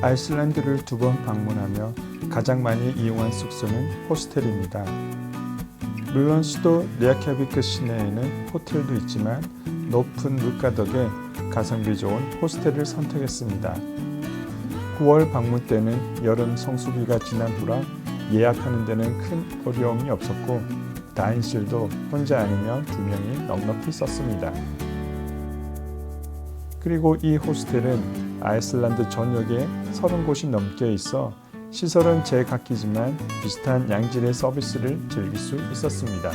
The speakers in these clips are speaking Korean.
아이슬란드를 2번 방문하며 가장 많이 이용한 숙소는 호스텔입니다. 물론 수도 레이캬비크 시내에는 호텔도 있지만 높은 물가 덕에 가성비 좋은 호스텔을 선택했습니다. 9월 방문 때는 여름 성수기가 지난 후라 예약하는 데는 큰 어려움이 없었고 다인실도 혼자 아니면 2명이 넉넉히 썼습니다. 그리고 이 호스텔은 아이슬란드 전역에 30곳이 넘게 있어 시설은 제각기지만 비슷한 양질의 서비스를 즐길 수 있었습니다.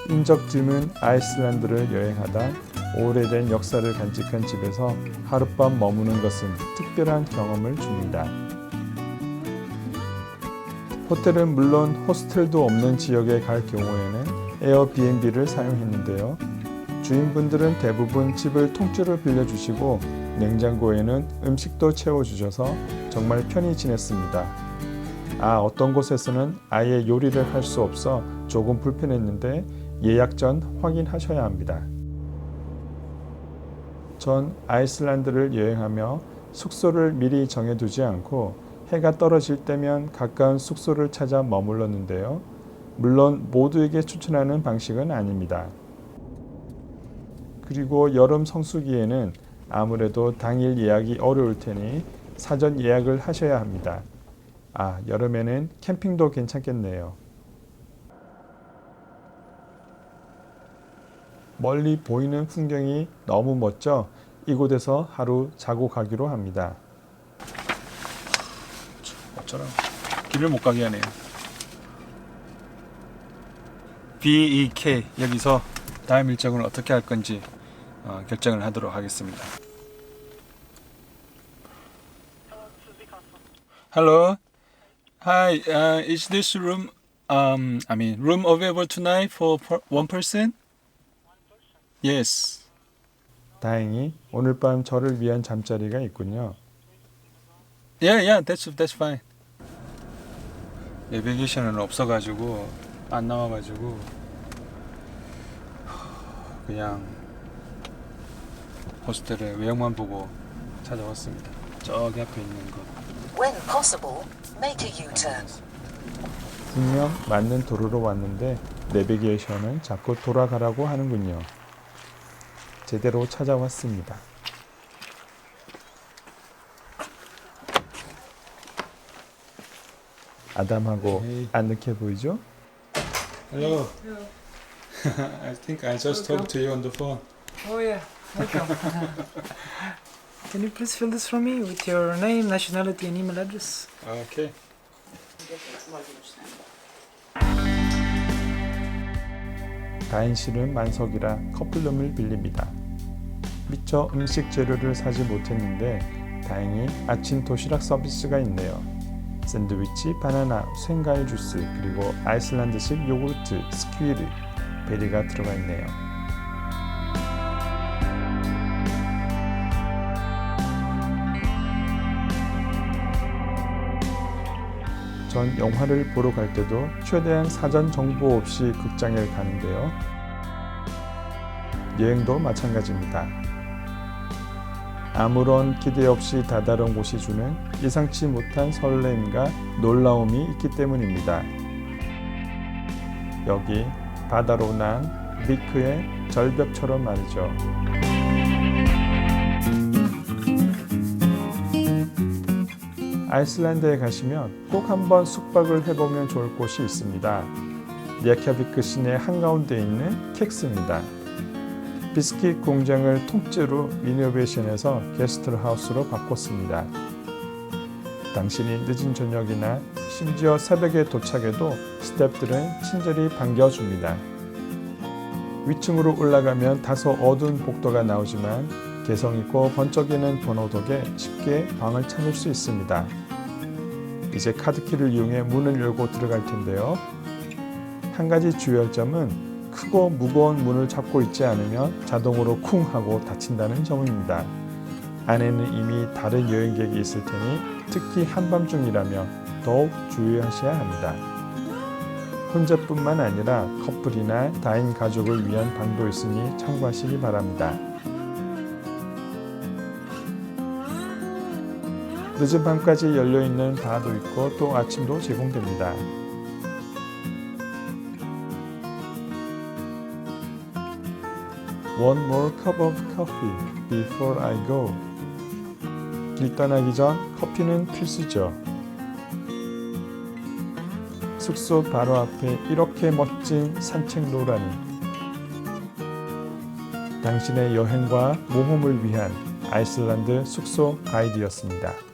인적짐은 아이슬란드를 여행하다 오래된 역사를 간직한 집에서 하룻밤 머무는 것은 특별한 경험을 줍니다. 호텔은 물론 호스텔도 없는 지역에 갈 경우에는 에어비앤비를 사용했는데요. 주인분들은 대부분 집을 통째로 빌려주시고 냉장고에는 음식도 채워주셔서 정말 편히 지냈습니다. 어떤 곳에서는 아예 요리를 할 수 없어 조금 불편했는데 예약 전 확인하셔야 합니다. 전 아이슬란드를 여행하며 숙소를 미리 정해두지 않고 해가 떨어질 때면 가까운 숙소를 찾아 머물렀는데요. 물론 모두에게 추천하는 방식은 아닙니다. 그리고 여름 성수기에는 아무래도 당일 예약이 어려울 테니 사전 예약을 하셔야 합니다. 여름에는 캠핑도 괜찮겠네요. 멀리 보이는 풍경이 너무 멋져 이곳에서 하루 자고 가기로 합니다. 어쩌라고 길을 못 가게 하네요. BEK 여기서 다음 일정을 어떻게 할 건지 결정을 하도록 하겠습니다. Hello. Hi. Is this room room available tonight for one person? Yes. 다행히 오늘 밤 저를 위한 잠자리가 있군요. Yeah, that's fine. 내비게이션은 없어가지고 안 나와가지고 그냥 호스텔에 외형만 보고 찾아왔습니다. 저기 앞에 있는 거. When possible, make a U-turn. 분명 맞는 도로로 왔는데 내비게이션은 자꾸 돌아가라고 하는군요. 제대로 찾아왔습니다. 아담하고 아늑해 보이죠? Hello. I think I just talked to you on the phone. Oh yeah, welcome. Can you please fill this for me with your name, nationality and email address? Okay. 다인실은 만석이라 커플룸을 빌립니다. 미처 음식 재료를 사지 못했는데 다행히 아침 도시락 서비스가 있네요. 샌드위치, 바나나, 생과일 주스, 그리고 아이슬란드식 요구르트, 스퀴드, 베리가 들어가 있네요. 전 영화를 보러 갈 때도 최대한 사전 정보 없이 극장에 가는데요. 여행도 마찬가지입니다. 아무런 기대 없이 다다른 곳이 주는 예상치 못한 설렘과 놀라움이 있기 때문입니다. 여기 바다로 난 비크의 절벽처럼 말이죠. 아이슬란드에 가시면 꼭 한번 숙박을 해보면 좋을 곳이 있습니다. 레이캬비크 시내 한가운데 있는 캑스입니다. 비스킷 공장을 통째로 리노베이션해서 게스트하우스로 바꿨습니다. 당신이 늦은 저녁이나 심지어 새벽에 도착해도 스태프들은 친절히 반겨줍니다. 위층으로 올라가면 다소 어두운 복도가 나오지만 개성있고 번쩍이는 번호 덕에 쉽게 방을 찾을 수 있습니다. 이제 카드키를 이용해 문을 열고 들어갈 텐데요. 한 가지 주의할 점은 크고 무거운 문을 잡고 있지 않으면 자동으로 쿵 하고 닫힌다는 점입니다. 안에는 이미 다른 여행객이 있을 테니 특히 한밤중이라면 더욱 주의하셔야 합니다. 혼자뿐만 아니라 커플이나 다인 가족을 위한 방도 있으니 참고하시기 바랍니다. 늦은 밤까지 열려있는 바도 있고 또 아침도 제공됩니다. One more cup of coffee before I go. 길 떠나기 전 커피는 필수죠. 숙소 바로 앞에 이렇게 멋진 산책로라니. 당신의 여행과 모험을 위한 아이슬란드 숙소 가이드였습니다.